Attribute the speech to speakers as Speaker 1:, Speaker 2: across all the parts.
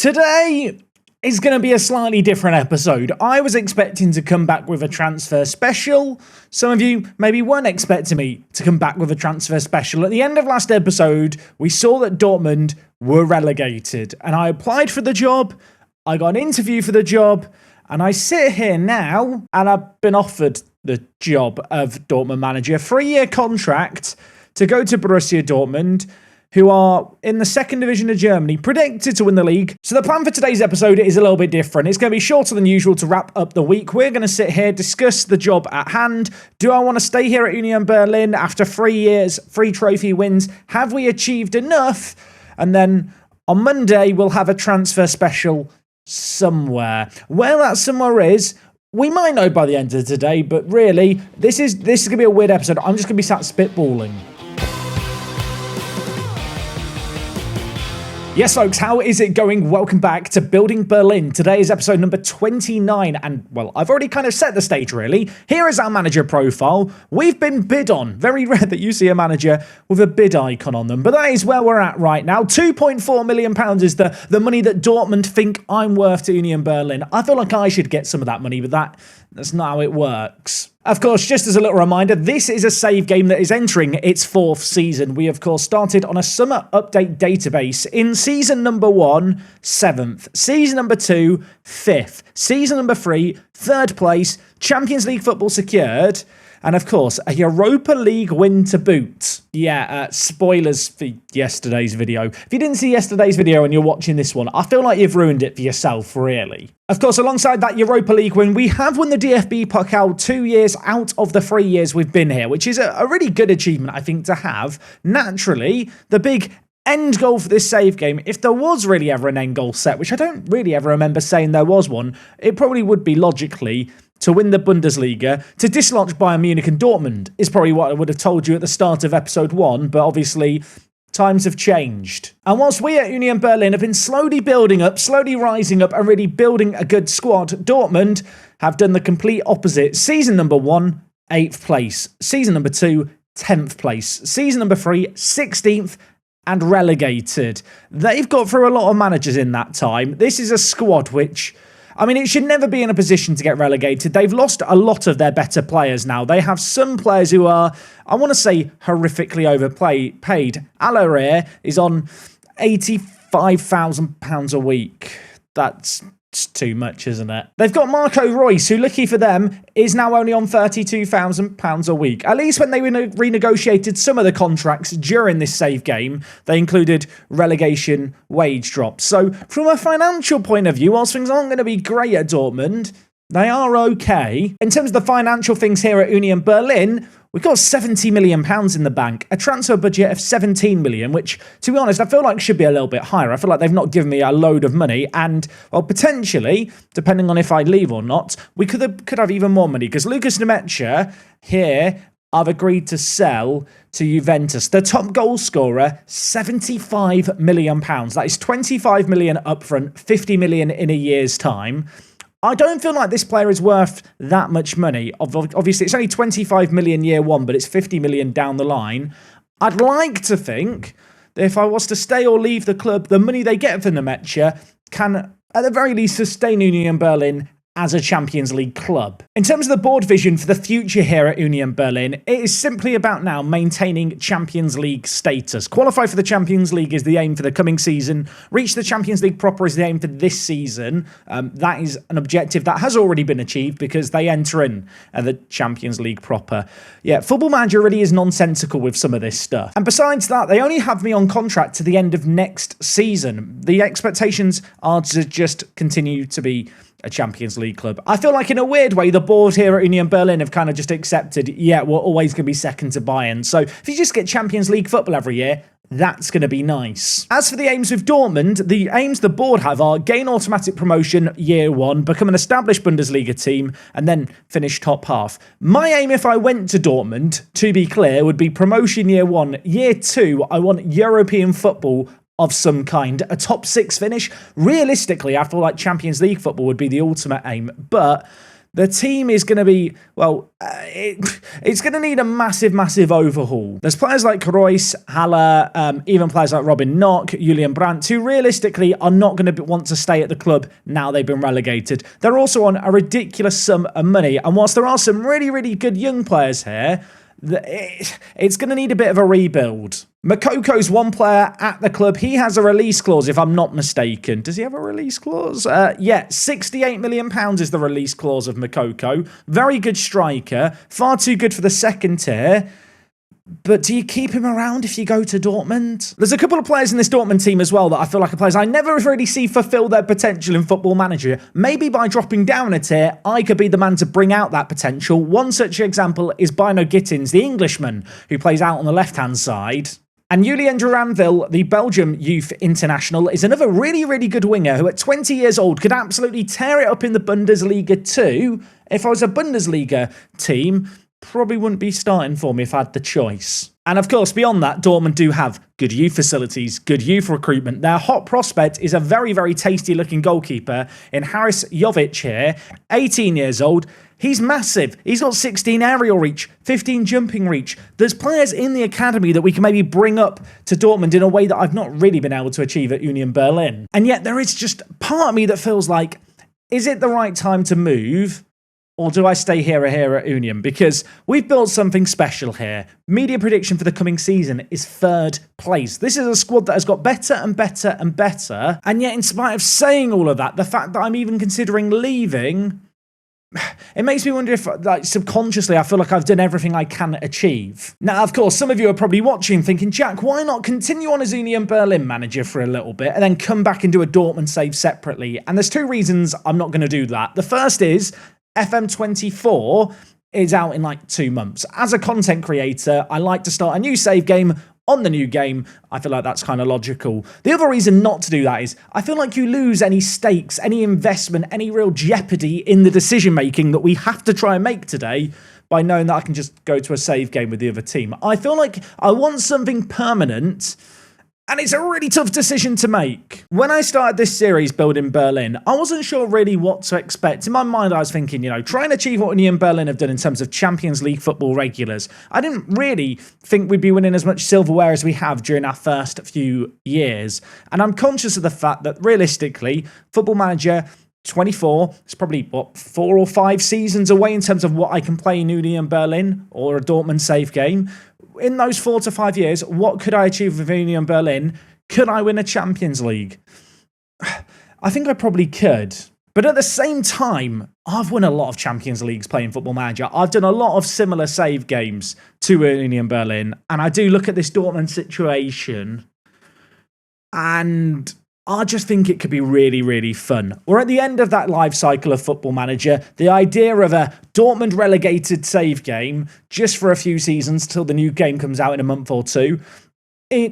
Speaker 1: Today is going to be a slightly different episode. I was expecting to come back with a transfer special. Some of you maybe weren't expecting me to come back with a transfer special. At the end of last episode, we saw that Dortmund were relegated, and I applied for the job, I got an interview for the job, and I sit here now, and I've been offered the job of Dortmund manager, 3-year contract to go to Borussia Dortmund, who are in the second division of Germany, predicted to win the league. So the plan for today's episode is a little bit different. It's going to be shorter than usual to wrap up the week. We're going to sit here, discuss the job at hand. Do I want to stay here at Union Berlin after 3 years, 3 trophy wins? Have we achieved enough? And then on Monday, we'll have a transfer special somewhere. Where that somewhere is, we might know by the end of today, but really, this is going to be a weird episode. I'm just going to be sat spitballing. Yes, folks, how is it going? Welcome back to Building Berlin. Today is episode number 29, and, well, I've already kind of set the stage, really. Here is our manager profile. We've been bid on. Very rare that you see a manager with a bid icon on them, but that is where we're at right now. £2.4 million is the money that Dortmund think I'm worth to Union Berlin. I feel like I should get some of that money, but that's not how it works. Of course, just as a little reminder, this is a save game that is entering its 4th season. We, of course, started on a summer update database. In season number 1, 7th. Season number 2, 5th. Season number 3, 3rd place. Champions League football secured. And, of course, a Europa League win to boot. Yeah, spoilers for yesterday's video. If you didn't see yesterday's video and you're watching this one, I feel like you've ruined it for yourself, really. Of course, alongside that Europa League win, we have won the DFB Pokal 2 years out of the 3 years we've been here, which is a really good achievement, I think, to have. Naturally, the big end goal for this save game, if there was really ever an end goal set, which I don't really ever remember saying there was one, it probably would be logically to win the Bundesliga, to dislodge Bayern Munich and Dortmund, is probably what I would have told you at the start of episode 1, but obviously times have changed. And whilst we at Union Berlin have been slowly building up, slowly rising up, and really building a good squad, Dortmund have done the complete opposite. Season number 1, 8th place. Season number 2, 10th place. Season number 3, 16th, and relegated. They've got through a lot of managers in that time. This is a squad which, I mean, it should never be in a position to get relegated. They've lost a lot of their better players now. They have some players who are, I want to say, horrifically overpaid. Alaire is on £85,000 a week. That's too much, isn't it? They've got Marco Reus, who, lucky for them, is now only on £32,000 a week. At least when they renegotiated some of the contracts during this save game, they included relegation wage drops. So from a financial point of view, whilst things aren't going to be great at Dortmund, they are okay. In terms of the financial things here at Union Berlin, we've got £70 million in the bank, a transfer budget of £17 million, which, to be honest, I feel like should be a little bit higher. I feel like they've not given me a load of money, and, well, potentially, depending on if I leave or not, we could have even more money, because Lucas Nemecha here, I've agreed to sell to Juventus. The top goal scorer, £75 million. That is £25 million upfront, £50 million in a year's time. I don't feel like this player is worth that much money. Obviously, it's only 25 million year one, but it's 50 million down the line. I'd like to think that if I was to stay or leave the club, the money they get for Nemecha can, at the very least, sustain Union Berlin as a Champions League club. In terms of the board vision for the future here at Union Berlin, it is simply about now maintaining Champions League status. Qualify for the Champions League is the aim for the coming season. Reach the Champions League proper is the aim for this season. That is an objective that has already been achieved because they enter in the Champions League proper. Yeah, Football Manager really is nonsensical with some of this stuff. And besides that, they only have me on contract to the end of next season. The expectations are to just continue to be a Champions League club. I feel like in a weird way, the board here at Union Berlin have kind of just accepted, yeah, we're always going to be second to Bayern. So if you just get Champions League football every year, that's going to be nice. As for the aims with Dortmund, the aims the board have are gain automatic promotion year one, become an established Bundesliga team, and then finish top half. My aim if I went to Dortmund, to be clear, would be promotion year one. Year two, I want European football of some kind, a top six finish. Realistically, I feel like Champions League football would be the ultimate aim, but The team is going to be, well, it's going to need a massive, massive overhaul. There's players like Royce, Haller, even players like Robin Knock, Julian Brandt, who realistically are not going to want to stay at the club now they've been relegated. They're also on a ridiculous sum of money. And whilst there are some really, really good young players here, it's going to need a bit of a rebuild. Mokoko's one player at the club. He has a release clause, if I'm not mistaken. Does he have a release clause? Yeah, £68 million is the release clause of Mokoko. Very good striker. Far too good for the second tier. But do you keep him around if you go to Dortmund? There's a couple of players in this Dortmund team as well that I feel like are players I never really see fulfill their potential in Football Manager. Maybe by dropping down a tier, I could be the man to bring out that potential. One such example is Bino Gittins, the Englishman, who plays out on the left-hand side. And Julien Duranville, the Belgium youth international, is another really, really good winger who at 20 years old could absolutely tear it up in the Bundesliga too. If I was a Bundesliga team, probably wouldn't be starting for me if I had the choice. And of course, beyond that, Dortmund do have good youth facilities, good youth recruitment. Their hot prospect is a very, very tasty looking goalkeeper in Haris Jovic here, 18 years old. He's massive. He's got 16 aerial reach, 15 jumping reach. There's players in the academy that we can maybe bring up to Dortmund in a way that I've not really been able to achieve at Union Berlin. And yet there is just part of me that feels like, is it the right time to move? Or do I stay here at Union? Because we've built something special here. Media prediction for the coming season is 3rd place. This is a squad that has got better and better and better. And yet, in spite of saying all of that, the fact that I'm even considering leaving, it makes me wonder if, like, subconsciously, I feel like I've done everything I can achieve. Now, of course, some of you are probably watching thinking, Jack, why not continue on as Union Berlin manager for a little bit and then come back and do a Dortmund save separately? And there's 2 reasons I'm not going to do that. The first is FM24 is out in like 2 months. As a content creator, I like to start a new save game on the new game. I feel like that's kind of logical. The other reason not to do that is I feel like you lose any stakes, any investment, any real jeopardy in the decision making that we have to try and make today by knowing that I can just go to a save game with the other team. I feel like I want something permanent. And it's a really tough decision to make. When I started this series building Berlin, I wasn't sure really what to expect. In my mind, I was thinking, try and achieve what Union Berlin have done in terms of Champions League football regulars. I didn't really think we'd be winning as much silverware as we have during our first few years. And I'm conscious of the fact that realistically, Football Manager 24 is probably, 4 or 5 seasons away in terms of what I can play in Union Berlin or a Dortmund save game. In those 4 to 5 years, what could I achieve with Union Berlin? Could I win a Champions League? I think I probably could. But at the same time, I've won a lot of Champions Leagues playing Football Manager. I've done a lot of similar save games to Union Berlin. And I do look at this Dortmund situation and I just think it could be really, really fun. We're at the end of that life cycle of Football Manager. The idea of a Dortmund relegated save game just for a few seasons till the new game comes out in a month or 2. I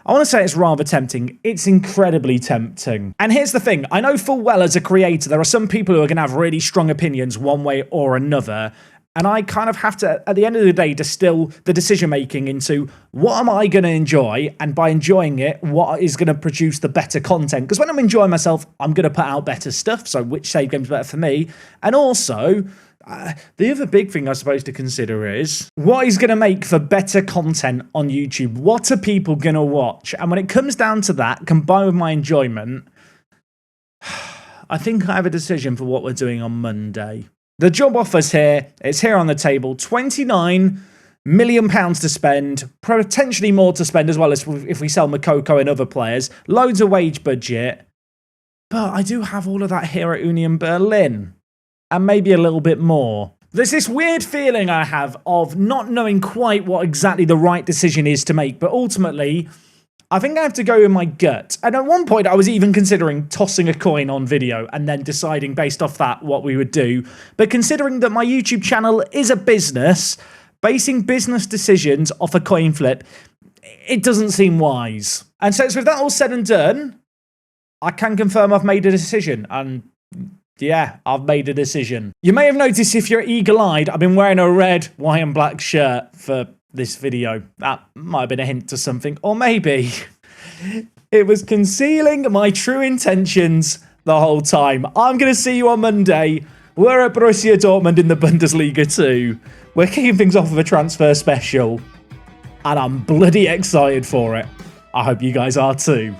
Speaker 1: want to say it's rather tempting. It's incredibly tempting. And here's the thing. I know full well as a creator, there are some people who are going to have really strong opinions one way or another. And I kind of have to, at the end of the day, distill the decision-making into what am I going to enjoy? And by enjoying it, what is going to produce the better content? Because when I'm enjoying myself, I'm going to put out better stuff. So which save game's better for me? And also, the other big thing I suppose to consider is what is going to make for better content on YouTube? What are people going to watch? And when it comes down to that, combined with my enjoyment, I think I have a decision for what we're doing on Monday. The job offers here, it's here on the table, £29 million to spend, potentially more to spend as well as if we sell Mokoko and other players, loads of wage budget, but I do have all of that here at Union Berlin, and maybe a little bit more. There's this weird feeling I have of not knowing quite what exactly the right decision is to make, but ultimately, I think I have to go with my gut. And at one point, I was even considering tossing a coin on video and then deciding based off that what we would do. But considering that my YouTube channel is a business, basing business decisions off a coin flip, it doesn't seem wise. And so it's with that all said and done, I can confirm I've made a decision. And yeah, I've made a decision. You may have noticed if you're eagle-eyed, I've been wearing a red, white and black shirt for this video. That might have been a hint to something, or maybe it was concealing my true intentions the whole time. I'm going to see you on Monday We're at Borussia Dortmund in the Bundesliga too. We're kicking things off with a transfer special. And I'm bloody excited for it. I hope you guys are too.